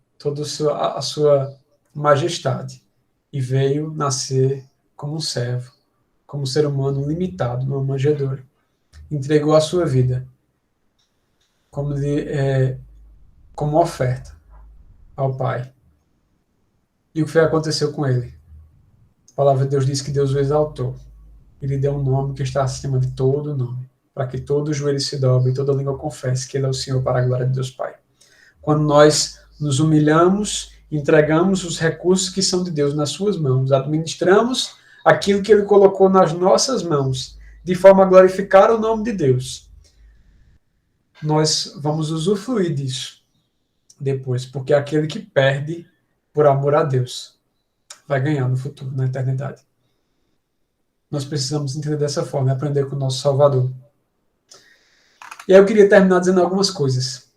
a sua majestade e veio nascer como um servo, como um ser humano limitado numa manjedoura. Entregou a sua vida como oferta ao Pai. E o que foi que aconteceu com ele? A palavra de Deus diz que Deus o exaltou. Ele deu um nome que está acima de todo nome, para que todo joelho se dobre e toda língua confesse que ele é o Senhor para a glória de Deus Pai. Quando nós nos humilhamos, entregamos os recursos que são de Deus nas suas mãos, administramos aquilo que ele colocou nas nossas mãos, de forma a glorificar o nome de Deus, nós vamos usufruir disso depois, porque aquele que perde por amor a Deus vai ganhar no futuro, na eternidade. Nós precisamos entender dessa forma e aprender com o nosso Salvador. E aí eu queria terminar dizendo algumas coisas.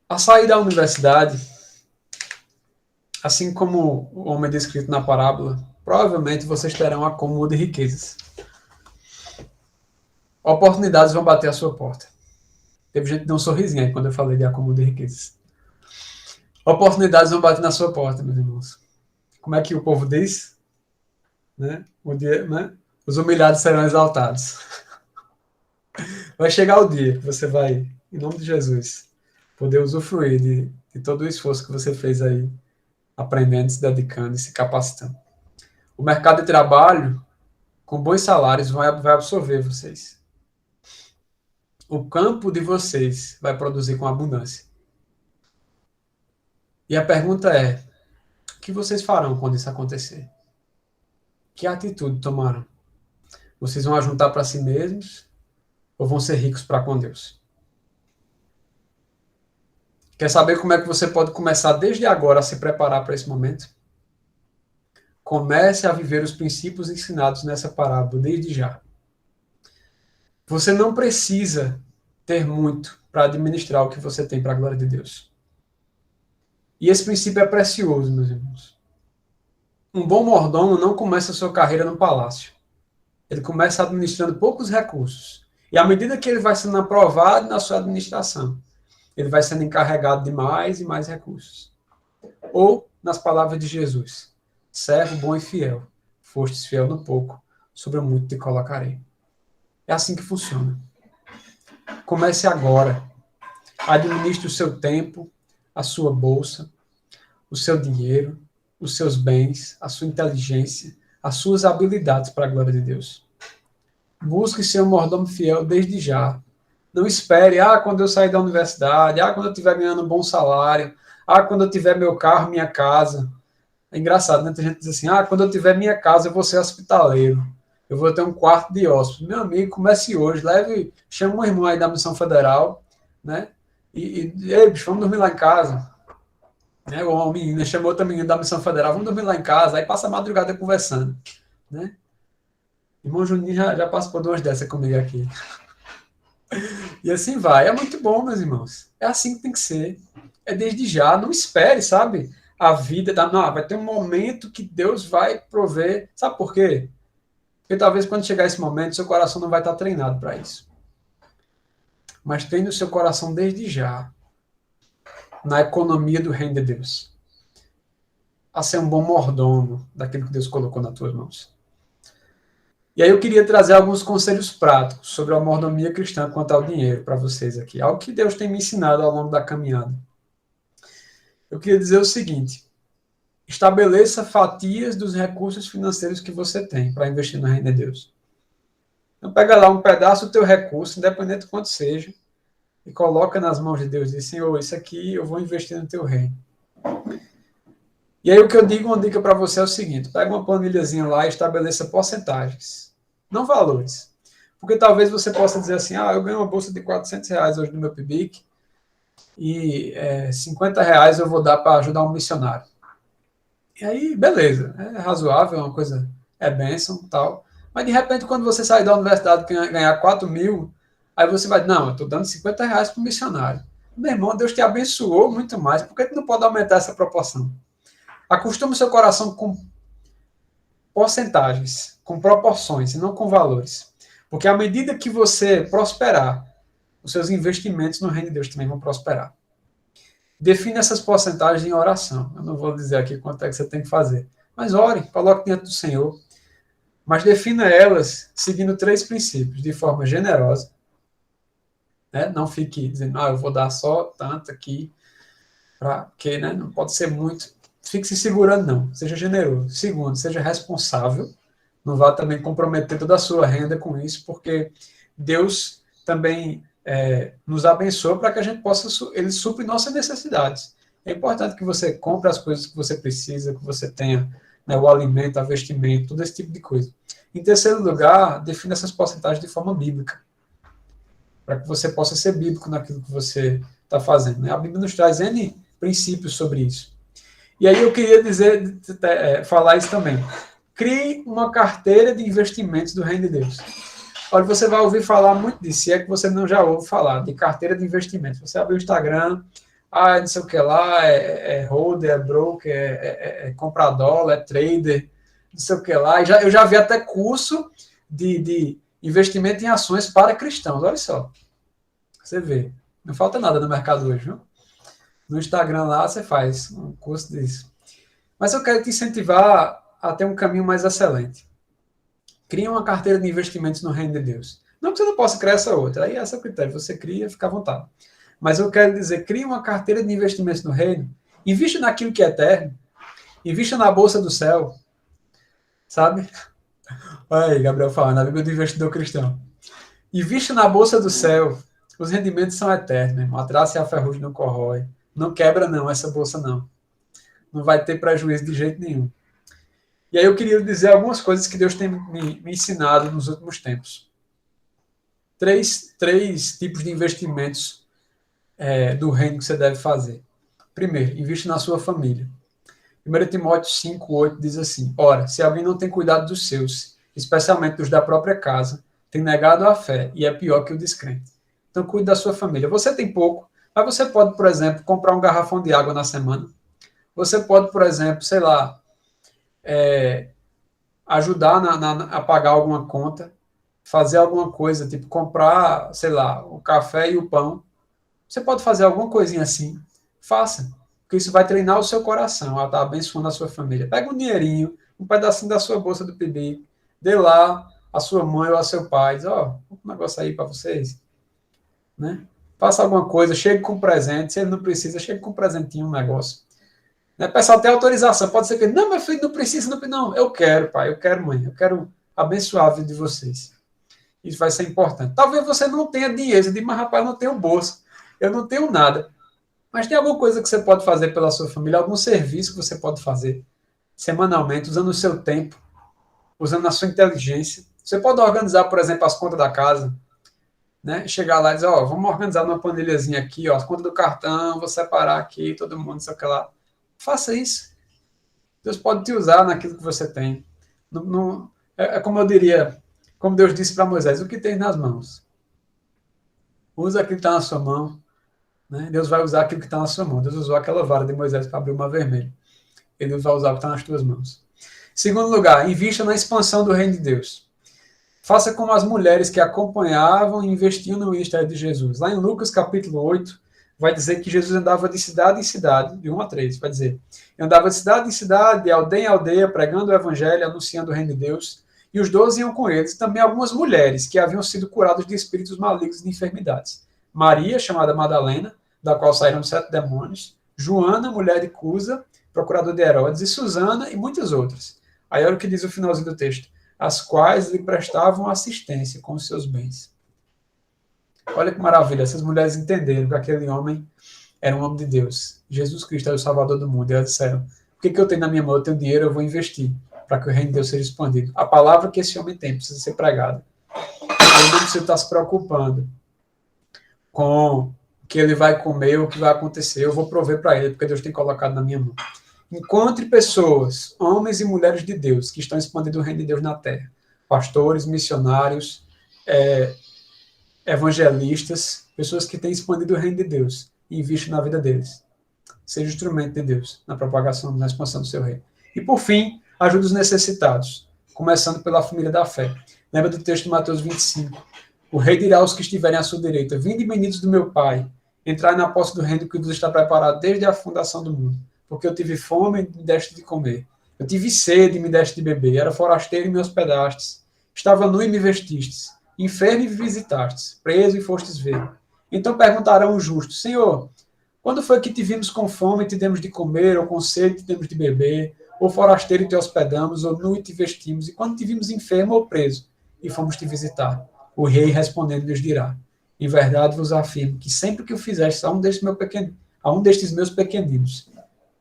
A sair da universidade, assim como o homem descrito na parábola, provavelmente vocês terão um acúmulo de riquezas. Oportunidades vão bater à sua porta. Teve gente que deu um sorrisinho aí quando eu falei de acúmulo de riquezas. Oportunidades vão bater na sua porta, meus irmãos. Como é que o povo diz? Né? Os humilhados serão exaltados. Vai chegar o dia que você vai, em nome de Jesus, poder usufruir de todo o esforço que você fez aí, aprendendo, se dedicando e se capacitando. O mercado de trabalho, com bons salários, vai absorver vocês. O campo de vocês vai produzir com abundância. E a pergunta é, o que vocês farão quando isso acontecer? Que atitude tomarão? Vocês vão ajuntar para si mesmos ou vão ser ricos para com Deus? Quer saber como é que você pode começar desde agora a se preparar para esse momento? Comece a viver os princípios ensinados nessa parábola desde já. Você não precisa ter muito para administrar o que você tem para a glória de Deus. E esse princípio é precioso, meus irmãos. Um bom mordomo não começa a sua carreira no palácio. Ele começa administrando poucos recursos. E à medida que ele vai sendo aprovado na sua administração, ele vai sendo encarregado de mais e mais recursos. Ou, nas palavras de Jesus, servo bom e fiel, fostes fiel no pouco, sobre o muito te colocarei. É assim que funciona. Comece agora. Administre o seu tempo, a sua bolsa, o seu dinheiro, os seus bens, a sua inteligência, as suas habilidades para a glória de Deus. Busque ser um mordomo fiel desde já. Não espere, quando eu sair da universidade, quando eu estiver ganhando um bom salário, quando eu tiver meu carro, minha casa. É engraçado, né? Tem gente que diz assim, quando eu tiver minha casa, eu vou ser hospitaleiro. Eu vou ter um quarto de hóspede. Meu amigo, comece hoje, chama um irmão aí da Missão Federal, né? Ei, bicho, vamos dormir lá em casa. Né? Uma menina chamou outra menina da Missão Federal, vamos dormir lá em casa, aí passa a madrugada conversando, né? Irmão Juninho já passou por duas dessas comigo aqui. E assim vai. É muito bom, meus irmãos. É assim que tem que ser. É desde já. Não espere, sabe? A vida não, vai ter um momento que Deus vai prover. Sabe por quê? Porque talvez quando chegar esse momento, seu coração não vai estar treinado para isso. Mas treine o seu coração desde já na economia do reino de Deus. A ser um bom mordomo daquilo que Deus colocou nas tuas mãos. E aí eu queria trazer alguns conselhos práticos sobre a mordomia cristã quanto ao dinheiro para vocês aqui. Algo que Deus tem me ensinado ao longo da caminhada. Eu queria dizer o seguinte. Estabeleça fatias dos recursos financeiros que você tem para investir no reino de Deus. Então, pega lá um pedaço do teu recurso, independente de quanto seja, e coloca nas mãos de Deus e diz, Senhor, isso aqui eu vou investir no teu reino. E aí o que eu digo, uma dica para você é o seguinte, pega uma planilhazinha lá e estabeleça porcentagens, não valores. Porque talvez você possa dizer assim, eu ganho uma bolsa de R$ 400 hoje no meu PIBIC e R$ 50 eu vou dar para ajudar um missionário. E aí, beleza, é razoável, é uma coisa, é bênção e tal. Mas de repente, quando você sair da universidade e ganhar 4 mil, aí você vai, não, eu estou dando R$ 50 para o missionário. Meu irmão, Deus te abençoou muito mais, por que tu não pode aumentar essa proporção? Acostume o seu coração com porcentagens, com proporções, e não com valores. Porque à medida que você prosperar, os seus investimentos no reino de Deus também vão prosperar. Define essas porcentagens em oração. Eu não vou dizer aqui quanto é que você tem que fazer. Mas ore, coloque diante do Senhor. Mas defina elas seguindo 3 princípios, de forma generosa. Né? Não fique dizendo, eu vou dar só tanto aqui, porque né, não pode ser muito. Fique se segurando, não. Seja generoso. Segundo, seja responsável. Não vá também comprometer toda a sua renda com isso, porque Deus também nos abençoa para que a gente possa, ele supre nossas necessidades. É importante que você compre as coisas que você precisa, que você tenha né, o alimento, a vestimento, todo esse tipo de coisa. Em terceiro lugar, defina essas porcentagens de forma bíblica, para que você possa ser bíblico naquilo que você está fazendo. Né? A Bíblia nos traz N princípios sobre isso. E aí eu queria falar isso também. Crie uma carteira de investimentos do Reino de Deus. Olha, você vai ouvir falar muito disso, se é que você não já ouve falar, de carteira de investimentos. Você abre o Instagram, não sei o que lá, é holder, é broker, é comprar dólar, é trader, não sei o que lá. Eu já vi até curso de investimento em ações para cristãos, olha só. Você vê, não falta nada no mercado hoje, viu? No Instagram lá você faz um curso disso. Mas eu quero te incentivar a ter um caminho mais excelente. Cria uma carteira de investimentos no reino de Deus. Não que você não possa criar essa outra, aí é seu critério, você cria, fica à vontade. Mas eu quero dizer, cria uma carteira de investimentos no reino, invista naquilo que é eterno, invista na bolsa do céu, sabe? Olha aí, Gabriel falando, a Bíblia do investidor cristão. Invista na bolsa do céu, os rendimentos são eternos, irmão. A traça e a ferrugem não corrói. Não quebra não, essa bolsa não. Não vai ter prejuízo de jeito nenhum. E aí eu queria dizer algumas coisas que Deus tem me ensinado nos últimos tempos. Três tipos de investimentos do reino que você deve fazer. Primeiro, investe na sua família. 1 Timóteo 5,8 diz assim, ora, se alguém não tem cuidado dos seus, especialmente dos da própria casa, tem negado a fé e é pior que o descrente. Então, cuide da sua família. Você tem pouco, mas você pode, por exemplo, comprar um garrafão de água na semana. Você pode, por exemplo, sei lá, ajudar a pagar alguma conta, fazer alguma coisa, tipo comprar, sei lá, o café e o pão. Você pode fazer alguma coisinha assim, faça, porque isso vai treinar o seu coração, a estar abençoando a sua família. Pega um dinheirinho, um pedacinho da sua bolsa do PIB, dê lá a sua mãe ou a seu pai, diz, um negócio aí para vocês, né? Faça alguma coisa, chegue com presente, se ele não precisa, chegue com um presentinho, um negócio. Né? Peça até autorização. Pode ser que, não, meu filho, não precisa. Não, eu quero, pai, eu quero, mãe. Eu quero abençoar a vida de vocês. Isso vai ser importante. Talvez você não tenha dinheiro. Você diz, mas rapaz, eu não tenho bolsa. Eu não tenho nada. Mas tem alguma coisa que você pode fazer pela sua família, algum serviço que você pode fazer semanalmente, usando o seu tempo, usando a sua inteligência. Você pode organizar, por exemplo, as contas da casa, né? Chegar lá e dizer, vamos organizar numa planilhazinha aqui, as contas do cartão, vou separar aqui, todo mundo, sei lá. Faça isso. Deus pode te usar naquilo que você tem. Como eu diria, como Deus disse para Moisés, o que tem nas mãos? Usa aquilo que está na sua mão. Né? Deus vai usar aquilo que está na sua mão. Deus usou aquela vara de Moisés para abrir o mar vermelho. E Deus vai usar o que está nas tuas mãos. Segundo lugar, invista na expansão do reino de Deus. Faça como as mulheres que acompanhavam e investiam no ministério de Jesus. Lá em Lucas capítulo 8, vai dizer que Jesus andava de cidade em cidade, de 1 a 3, vai dizer, andava de cidade em cidade, de aldeia em aldeia, pregando o evangelho, anunciando o reino de Deus, e os 12 iam com eles, também algumas mulheres que haviam sido curadas de espíritos malignos e de enfermidades. Maria, chamada Madalena, da qual saíram 7 demônios, Joana, mulher de Cusa, procurador de Herodes, e Susana e muitas outras. Aí olha o que diz o finalzinho do texto. As quais lhe prestavam assistência com os seus bens. Olha que maravilha, essas mulheres entenderam que aquele homem era um homem de Deus. Jesus Cristo era o Salvador do mundo. E elas disseram, o que eu tenho na minha mão? Eu tenho dinheiro, eu vou investir para que o reino de Deus seja expandido. A palavra que esse homem tem precisa ser pregada. Ele não precisa estar se preocupando com o que ele vai comer, o que vai acontecer. Eu vou prover para ele, porque Deus tem colocado na minha mão. Encontre pessoas, homens e mulheres de Deus, que estão expandindo o reino de Deus na terra. Pastores, missionários, evangelistas, pessoas que têm expandido o reino de Deus e investem na vida deles. Seja instrumento de Deus na propagação, na expansão do seu reino. E, por fim, ajude os necessitados, começando pela família da fé. Lembra do texto de Mateus 25? O rei dirá aos que estiverem à sua direita, vinde bendito do meu Pai, entrai na posse do reino que vos está preparado desde a fundação do mundo. Porque eu tive fome e me deste de comer. Eu tive sede e me deste de beber. Era forasteiro e me hospedastes. Estava nu e me vestistes. Enfermo e me visitastes. Preso e fostes ver. Então perguntarão os justos, Senhor, quando foi que te vimos com fome e te demos de comer, ou com sede e te demos de beber, ou forasteiro e te hospedamos, ou nu e te vestimos, e quando te vimos enfermo ou preso, e fomos te visitar? O rei respondendo lhes dirá, em verdade vos afirmo que sempre que o fizeste a um destes meus pequeninos,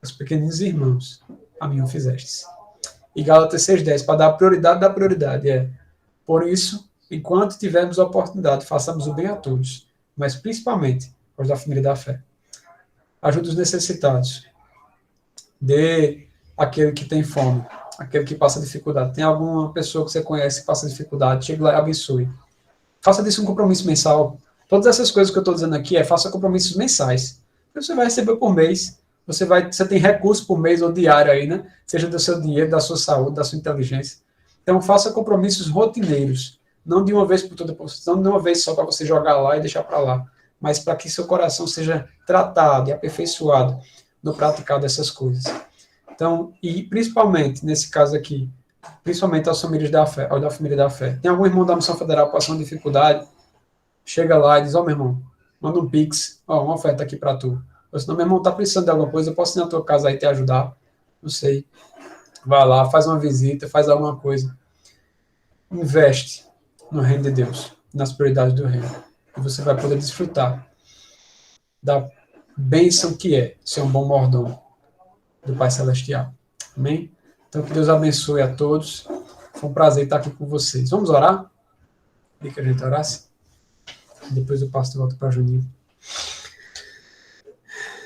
os pequeninos irmãos, a mim o fizestes. E Gálatas 6,10, para dar prioridade da prioridade, por isso, enquanto tivermos a oportunidade, façamos o bem a todos, mas principalmente aos da família da fé. Ajude os necessitados. Dê aquele que tem fome, aquele que passa dificuldade. Tem alguma pessoa que você conhece que passa dificuldade, chegue lá e abençoe. Faça disso um compromisso mensal. Todas essas coisas que eu estou dizendo aqui faça compromissos mensais. Você vai receber por mês. Você tem recurso por mês ou diário aí, né? Seja do seu dinheiro, da sua saúde, da sua inteligência. Então faça compromissos rotineiros. Não de uma vez por toda, não de uma vez só para você jogar lá e deixar para lá, mas para que seu coração seja tratado e aperfeiçoado no praticar dessas coisas. Então, e principalmente, nesse caso aqui, principalmente aos famílias da fé, aos da família da fé. Tem algum irmão da Missão Federal passando dificuldade, chega lá e diz, meu irmão, manda um pix, uma oferta aqui para tu. Ou senão, meu irmão, tá precisando de alguma coisa, eu posso ir na tua casa aí te ajudar, não sei. Vai lá, faz uma visita, faz alguma coisa. Investe no reino de Deus, nas prioridades do reino. E você vai poder desfrutar da bênção que é ser um bom mordomo do Pai Celestial. Amém? Então, que Deus abençoe a todos. Foi um prazer estar aqui com vocês. Vamos orar? Queria que a gente orasse. Depois eu passo de volta para Juninho.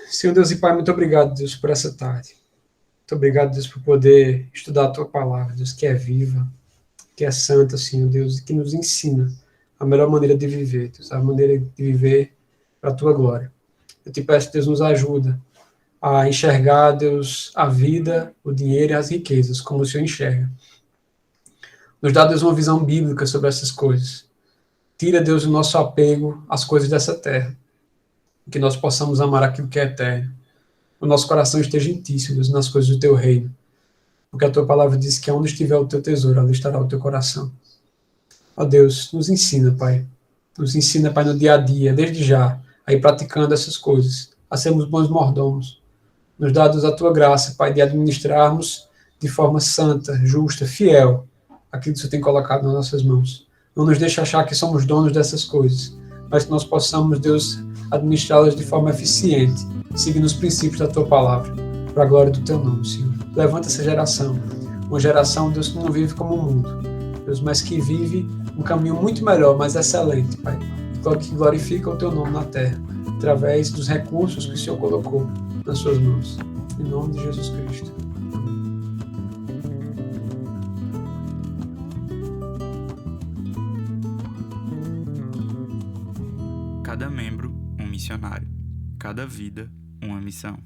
Senhor Deus e Pai, muito obrigado, Deus, por essa tarde. Muito obrigado, Deus, por poder estudar a Tua palavra, Deus, que é viva, que é santa, Senhor Deus, e que nos ensina a melhor maneira de viver, Deus, a maneira de viver para a Tua glória. Eu te peço, Deus, nos ajuda a enxergar, Deus, a vida, o dinheiro e as riquezas, como o Senhor enxerga. Nos dá, Deus, uma visão bíblica sobre essas coisas. Tira, Deus, o nosso apego às coisas dessa terra. Que nós possamos amar aquilo que é eterno. O nosso coração esteja em Ti, Senhor Deus, nas coisas do Teu reino. Porque a Tua palavra diz que onde estiver o Teu tesouro, ali estará o Teu coração. Ó Deus, nos ensina, Pai. Nos ensina, Pai, no dia a dia, desde já, a ir praticando essas coisas, a sermos bons mordomos. Nos dá, Deus, a Tua graça, Pai, de administrarmos de forma santa, justa, fiel, aquilo que o Senhor tem colocado nas nossas mãos. Não nos deixe achar que somos donos dessas coisas, mas que nós possamos, Deus, administrá-las de forma eficiente, seguindo os princípios da Tua palavra, para a glória do Teu nome, Senhor. Levanta essa geração, uma geração, Deus, que não vive como o mundo, Deus, mas que vive um caminho muito melhor, mais excelente, Pai, que glorifica o Teu nome na terra, através dos recursos que o Senhor colocou nas suas mãos. Em nome de Jesus Cristo. Cada membro, um missionário. Cada vida, uma missão.